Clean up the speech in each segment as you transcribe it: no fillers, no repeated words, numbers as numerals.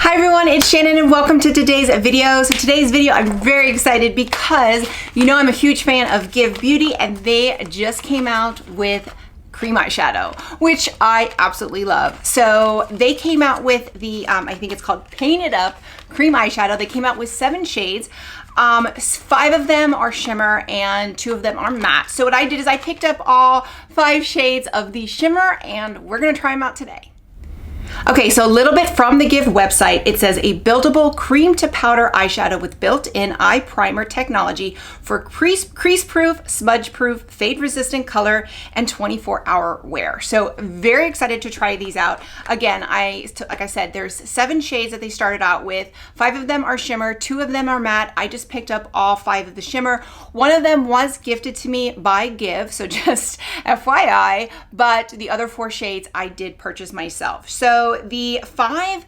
Hi everyone, it's Shannon and welcome to today's video. So today's video, I'm very excited because you know I'm a huge fan of GXVE Beauty and they just came out with cream eyeshadow, which I absolutely love. So they came out with the, I think it's called Painted Up cream eyeshadow. They came out with 7 shades. 5 of them are shimmer and 2 of them are matte. So what I did is I picked up all 5 shades of the shimmer and we're gonna try them out today. Okay, so a little bit from the GXVE website. It says a buildable cream to powder eyeshadow with built-in eye primer technology for crease-proof, smudge-proof, fade-resistant color and 24-hour wear. So very excited to try these out. Again, like I said, there's 7 shades that they started out with. 5 of them are shimmer, 2 of them are matte. I just picked up all 5 of the shimmer. One of them was gifted to me by GXVE, so just FYI, but the other 4 shades I did purchase myself. So the 5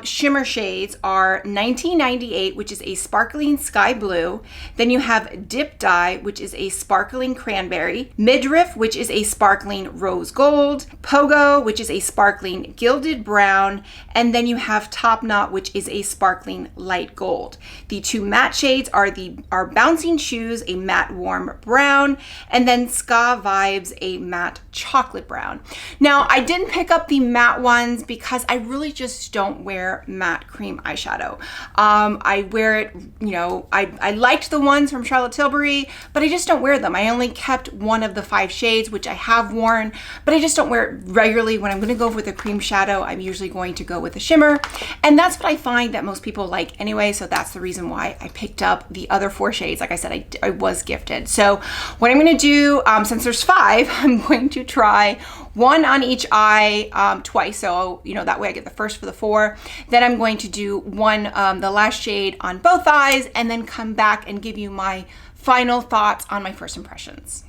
shimmer shades are 1998, which is a sparkling sky blue. Then you have Dip Dye, which is a sparkling cranberry. Midriff, which is a sparkling rose gold. Pogo, which is a sparkling gilded brown. And then you have Topknot, which is a sparkling light gold. The 2 matte shades are Bouncing Shoes, a matte warm brown. And then Ska Vibes, a matte chocolate brown. Now, I didn't pick up the matte ones because I really just don't wear matte cream eyeshadow. I wear it, you know, I liked the ones from Charlotte Tilbury, but I just don't wear them. I only kept one of the 5 shades, which I have worn, but I just don't wear it regularly. When I'm gonna go with a cream shadow, I'm usually going to go with a shimmer. And that's what I find that most people like anyway, so that's the reason why I picked up the other 4 shades. Like I said, I was gifted. So what I'm gonna do, since there's 5, I'm going to try 1 on each eye twice, so you know that way I get the first for the 4. Then I'm going to do one, the last shade on both eyes, and then come back and give you my final thoughts on my first impressions.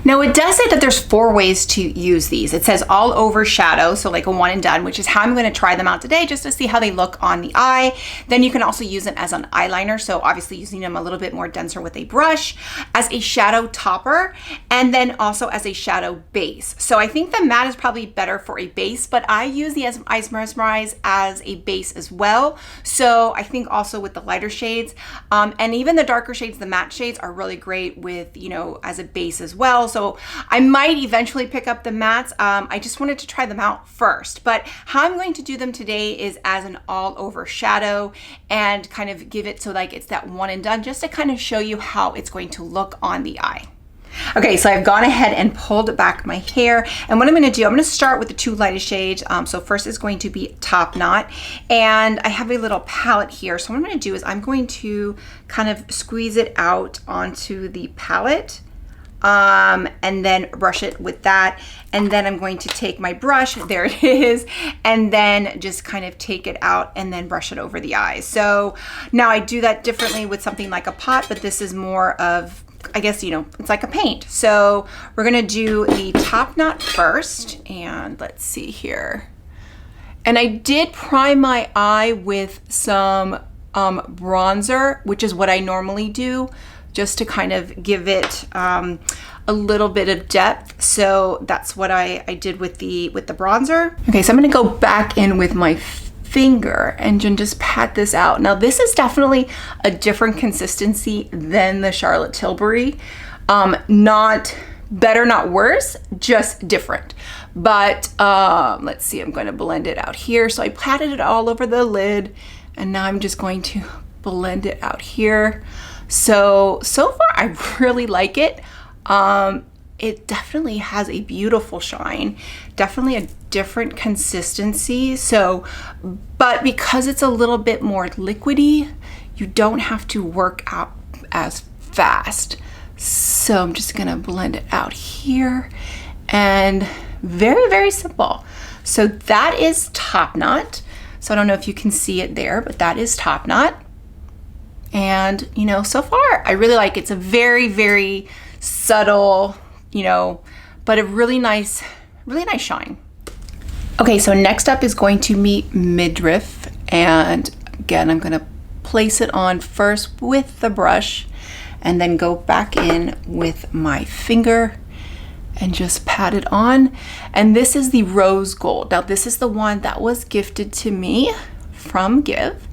Now it does say that there's 4 ways to use these. It says all over shadow, so like a one and done, which is how I'm going to try them out today just to see how they look on the eye. Then you can also use them as an eyeliner, so obviously using them a little bit more denser with a brush, as a shadow topper, and then also as a shadow base. So I think the matte is probably better for a base, but I use the Ice Mesmerize as a base as well. So I think also with the lighter shades, and even the darker shades, the matte shades are really great with, you know, as a base as well. So I might eventually pick up the mattes. I just wanted to try them out first, but how I'm going to do them today is as an all over shadow and kind of give it so like it's that one and done, just to kind of show you how it's going to look on the eye. Okay, so I've gone ahead and pulled back my hair, and what I'm going to do, I'm going to start with the 2 lightest shades. So first is going to be Topknot, and I have a little palette here. So what I'm going to do is I'm going to kind of squeeze it out onto the palette. And then brush it with that, and then I'm going to take my brush, there it is, and then just kind of take it out and then brush it over the eyes. So now I do that differently with something like a pot, but this is more of, I guess, you know, it's like a paint. So we're gonna do the Topknot first, and let's see here. And I did prime my eye with some bronzer, which is what I normally do, just to kind of give it a little bit of depth. So that's what I did with the bronzer. Okay, so I'm gonna go back in with my finger and just pat this out. Now this is definitely a different consistency than the Charlotte Tilbury. Not better, not worse, just different. But let's see, I'm gonna blend it out here. So I patted it all over the lid, and now I'm just going to blend it out here. So far I really like it. It definitely has a beautiful shine, definitely a different consistency. So, but because it's a little bit more liquidy, you don't have to work out as fast. So I'm just gonna blend it out here, and very, very simple. So that is Topknot. So I don't know if you can see it there, but that is Topknot. And, you know, so far I really like it. It's a very, very subtle, you know, but a really nice shine. Okay, so next up is going to be Midriff. And again, I'm gonna place it on first with the brush and then go back in with my finger and just pat it on. And this is the rose gold. Now this is the one that was gifted to me from Give.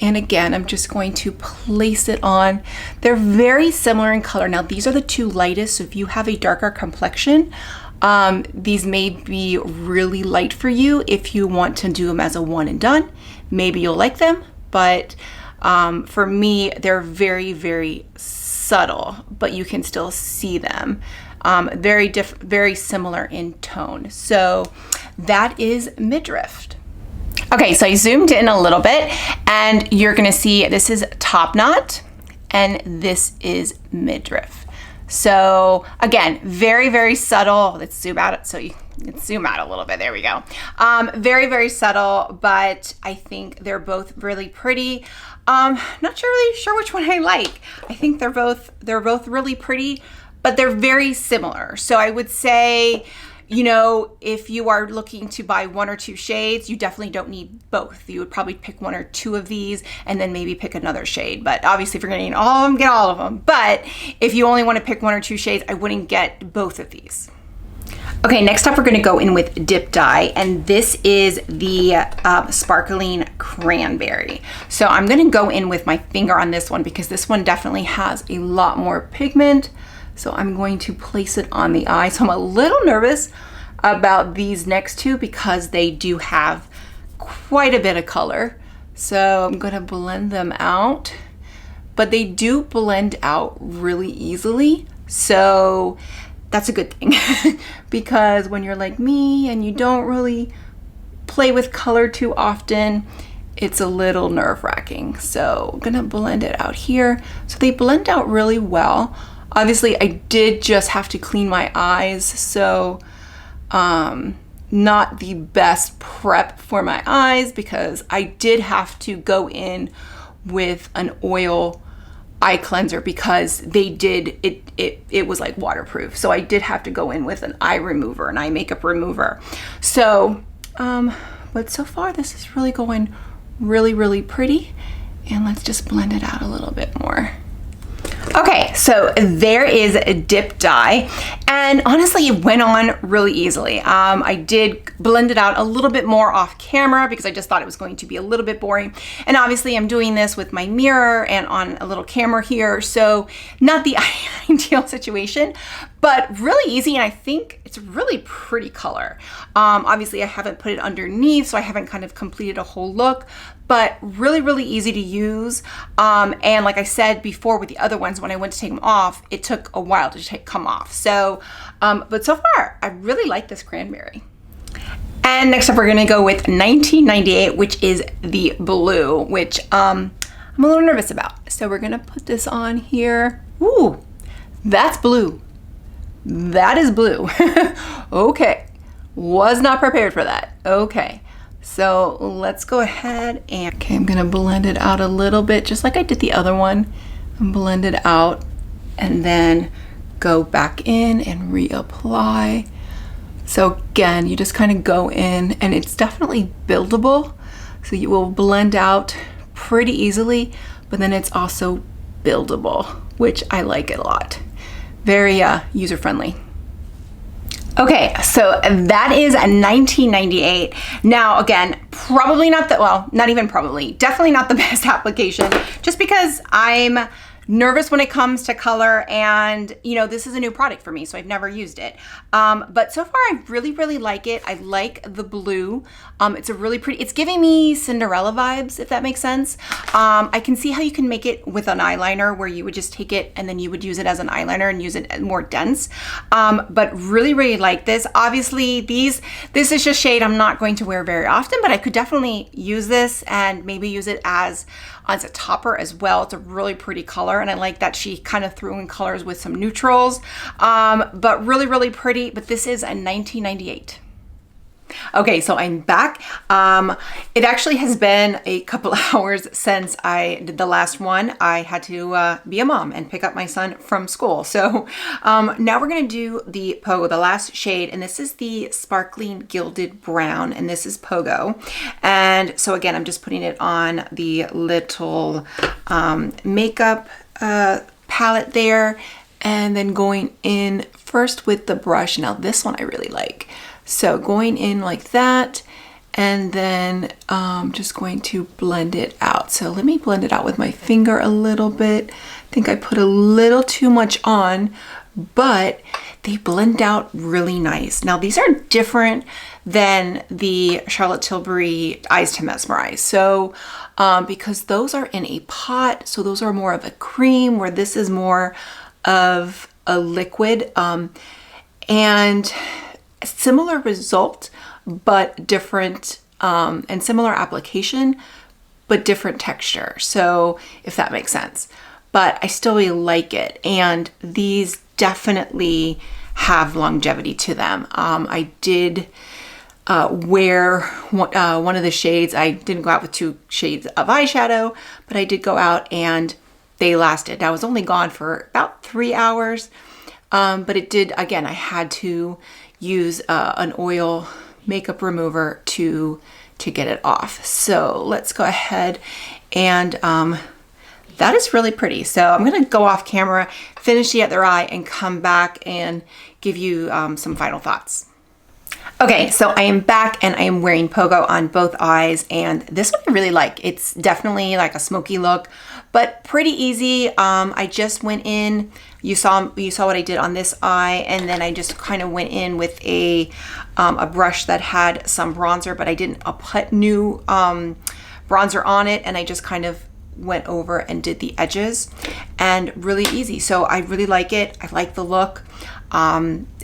And again, I'm just going to place it on. They're very similar in color. Now, these are the two lightest, so if you have a darker complexion, these may be really light for you. If you want to do them as a one and done, maybe you'll like them. But for me, they're very, very subtle, but you can still see them. Very similar in tone. So that is Midriff. Okay, so I zoomed in a little bit and you're gonna see this is Topknot and this is Midriff. So again, very, very subtle. Let's zoom out so you can zoom out a little bit. There we go. Very, very subtle, but I think they're both really pretty. Not really sure which one I like. I think they're both really pretty, but they're very similar. So I would say, you know, if you are looking to buy one or two shades, you definitely don't need both. You would probably pick one or two of these and then maybe pick another shade. But obviously if you're gonna need all of them, get all of them. But if you only wanna pick one or two shades, I wouldn't get both of these. Okay, next up we're gonna go in with Dip Dye, and this is the Sparkling Cranberry. So I'm gonna go in with my finger on this one because this one definitely has a lot more pigment. So I'm going to place it on the eye. So I'm a little nervous about these next two because they do have quite a bit of color. So I'm gonna blend them out, but they do blend out really easily. So that's a good thing because when you're like me and you don't really play with color too often, it's a little nerve-wracking. So I'm gonna blend it out here. So they blend out really well. Obviously, I did just have to clean my eyes, so not the best prep for my eyes because I did have to go in with an oil eye cleanser because they did, it was like waterproof. So I did have to go in with an eye remover, an eye makeup remover. So, but so far this is really going really, really pretty. And let's just blend it out a little bit more. Okay, so there is a Dip Dye, and honestly it went on really easily. I did blend it out a little bit more off camera because I just thought it was going to be a little bit boring, and obviously I'm doing this with my mirror and on a little camera here, so not the ideal situation, but really easy, and I think it's a really pretty color. Obviously I haven't put it underneath, so I haven't kind of completed a whole look, but really, really easy to use. And like I said before with the other ones, when I went to take them off, it took a while to come off. So, but so far, I really like this Cranberry. And next up, we're gonna go with 1998, which is the blue, which I'm a little nervous about. So we're gonna put this on here. Ooh, that's blue. That is blue. Okay, was not prepared for that. Okay. So let's go ahead and, okay, I'm gonna blend it out a little bit, just like I did the other one, and blend it out, and then go back in and reapply. So again, you just kind of go in, and it's definitely buildable, so you will blend out pretty easily, but then it's also buildable, which I like it a lot. Very user-friendly. Okay, so that is a 1998. Now, again, probably not the, well, not even probably, definitely not the best application, just because I'm nervous when it comes to color, and you know, this is a new product for me, so I've never used it. But so far I really, really like it. I like the blue. It's a really pretty, it's giving me Cinderella vibes, if that makes sense. I can see how you can make it with an eyeliner where you would just take it and then you would use it as an eyeliner and use it more dense. But really, really like this. Obviously this is just shade I'm not going to wear very often, but I could definitely use this and maybe use it as a topper as well. It's a really pretty color, and I like that she kind of threw in colors with some neutrals, but really, really pretty. But this is a 1998. Okay, so I'm back. It actually has been a couple hours since I did the last one. I had to be a mom and pick up my son from school. So now we're gonna do the Pogo, the last shade, and this is the Sparkling Gilded Brown, and this is Pogo. And so again, I'm just putting it on the little makeup palette there, and then going in first with the brush. Now this one I really like. So going in like that, And then just going to blend it out. So let me blend it out with my finger a little bit. I think I put a little too much on, but they blend out really nice. Now these are different than the Charlotte Tilbury Eyes to Mesmerize. So because those are in a pot, so those are more of a cream, where this is more of a liquid, and similar result, but different, and similar application, but different texture. So if that makes sense, but I still really like it. And these definitely have longevity to them. I did wear one of the shades. I didn't go out with 2 shades of eyeshadow, but I did go out and they lasted. I was only gone for about 3 hours, but it did, again, I had to use an oil makeup remover to get it off. So let's go ahead and that is really pretty. So I'm gonna go off camera, finish the other eye, and come back and give you some final thoughts. Okay, so I am back and I am wearing Pogo on both eyes, and this one I really like. It's definitely like a smoky look, but pretty easy. I just went in, you saw what I did on this eye, and then I just kind of went in with a brush that had some bronzer, but I didn't put new bronzer on it, and I just kind of went over and did the edges, and really easy. So I really like it. I like the look.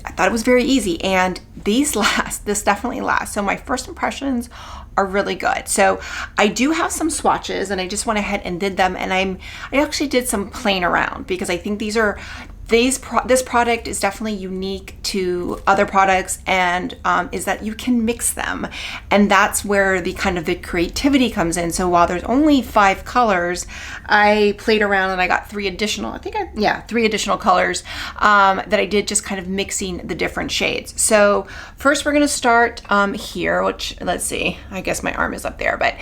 I thought it was very easy, and these last, this definitely lasts. So my first impressions are really good. So I do have some swatches, and I just went ahead and did them, and I actually did some playing around, because I think this product is definitely unique to other products, and is that you can mix them, and that's where the kind of the creativity comes in. So while there's only 5 colors, I played around and I got 3 additional, 3 additional colors that I did, just kind of mixing the different shades. So first we're gonna start here, which, let's see, I guess my arm is up there, but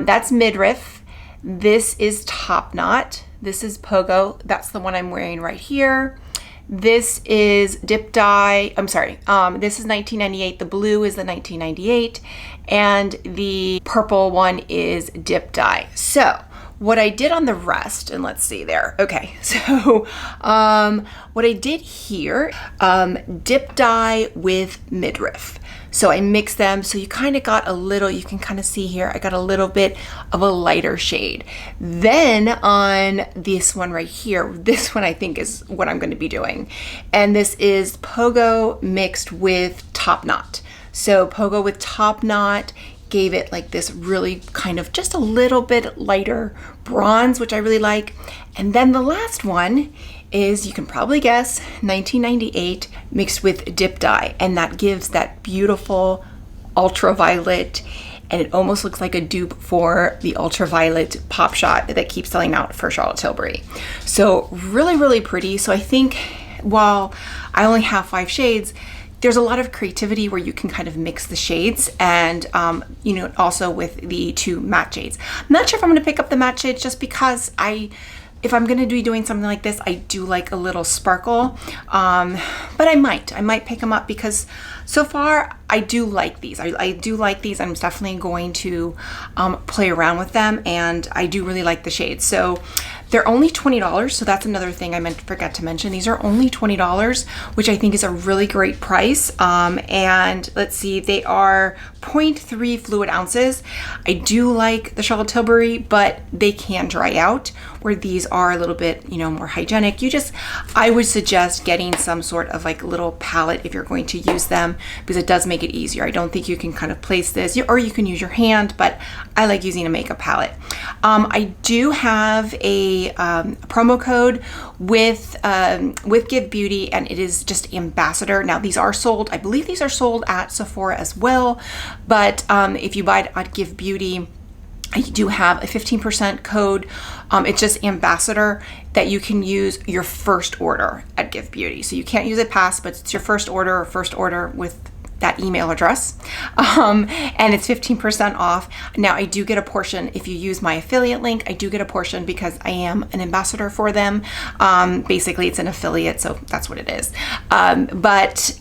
that's Midriff. This is Topknot. This is Pogo. That's the one I'm wearing right here. This is Dip Dye. I'm sorry. This is 1998. The blue is the 1998. And the purple one is Dip Dye. So what I did on the rest, and let's see there. Okay, so what I did here, Dip Dye with Midriff. So I mixed them, so you kind of got a little, you can kind of see here, I got a little bit of a lighter shade. Then on this one right here, this one I think is what I'm going to be doing. And this is Pogo mixed with Topknot. So Pogo with Topknot gave it like this really kind of just a little bit lighter bronze, which I really like. And then the last one is, you can probably guess, 1998 mixed with Dip Dye, and that gives that beautiful ultraviolet, and it almost looks like a dupe for the ultraviolet pop shot that keeps selling out for Charlotte Tilbury. So really, really pretty. So I think while I only have 5 shades, there's a lot of creativity where you can kind of mix the shades, and you know, also with the 2 matte shades. I'm not sure if I'm going to pick up the matte shades, just because if I'm going to be doing something like this, I do like a little sparkle, but I might pick them up, because so far I do like these. I do like these. I'm definitely going to play around with them, and I do really like the shades. So they're only $20, so that's another thing I forgot to mention. These are only $20, which I think is a really great price. And let's see, they are 0.3 fluid ounces. I do like the Charlotte Tilbury, but they can dry out, where these are a little bit, you know, more hygienic. I would suggest getting some sort of like little palette if you're going to use them, because it does make it easier. I don't think you can kind of place this, or you can use your hand, but I like using a makeup palette. I do have a promo code with Give Beauty, and it is just Ambassador. Now these are sold, I believe these are sold at Sephora as well, but if you buy it at Give Beauty, I do have a 15% code. It's just Ambassador, that you can use your first order at Give Beauty. So you can't use it past, but it's your first order with that email address, and it's 15% off. Now I do get a portion if you use my affiliate link. I do get a portion because I am an ambassador for them. Basically it's an affiliate, so that's what it is. But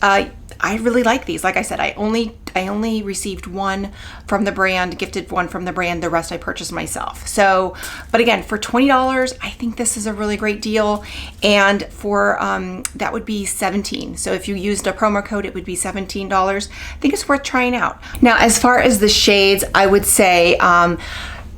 I really like these. Like I said, I only received one from the brand, gifted one from the brand. The rest I purchased myself. So, but again, for $20, I think this is a really great deal. And for, that would be $17. So if you used a promo code, it would be $17. I think it's worth trying out. Now, as far as the shades, I would say,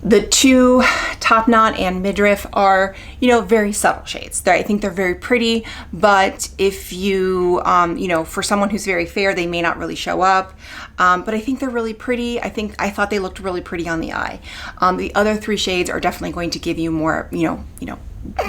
the two Topknot and Midriff are, you know, very subtle shades. I think they're very pretty, but if you, you know, for someone who's very fair, they may not really show up. But I think they're really pretty. I thought they looked really pretty on the eye. The other three shades are definitely going to give you more, you know,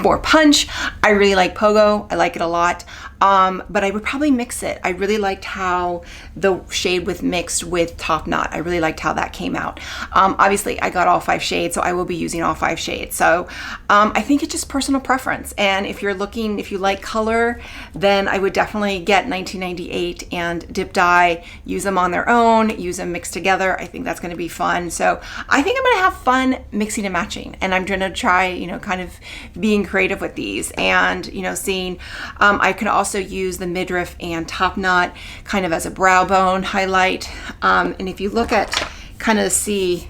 more punch. I really like Pogo. I like it a lot. But I would probably mix it. I really liked how the shade was mixed with Topknot. I really liked how that came out. Obviously I got all 5 shades, so I will be using all 5 shades. So I think it's just personal preference. And if you're looking, if you like color, then I would definitely get 1998 and Dip Dye, use them on their own, use them mixed together. I think that's going to be fun. So I think I'm going to have fun mixing and matching, and I'm going to try, you know, kind of being creative with these, and, you know, seeing, I can also use the Midriff and Topknot kind of as a brow bone highlight. And if you look at, kind of see,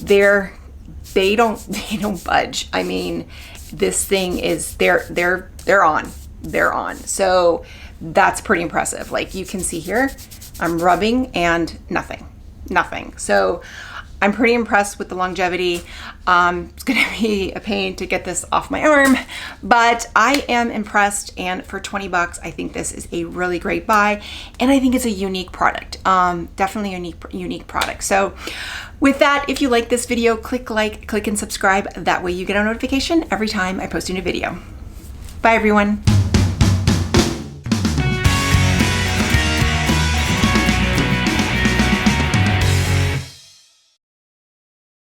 they don't budge. I mean, this thing is, they're on. So that's pretty impressive. Like you can see here, I'm rubbing and nothing. So I'm pretty impressed with the longevity. It's gonna be a pain to get this off my arm, but I am impressed, and for 20 bucks, I think this is a really great buy, and I think it's a unique product. Definitely a unique product. So with that, if you like this video, click like, click and subscribe. That way you get a notification every time I post a new video. Bye everyone.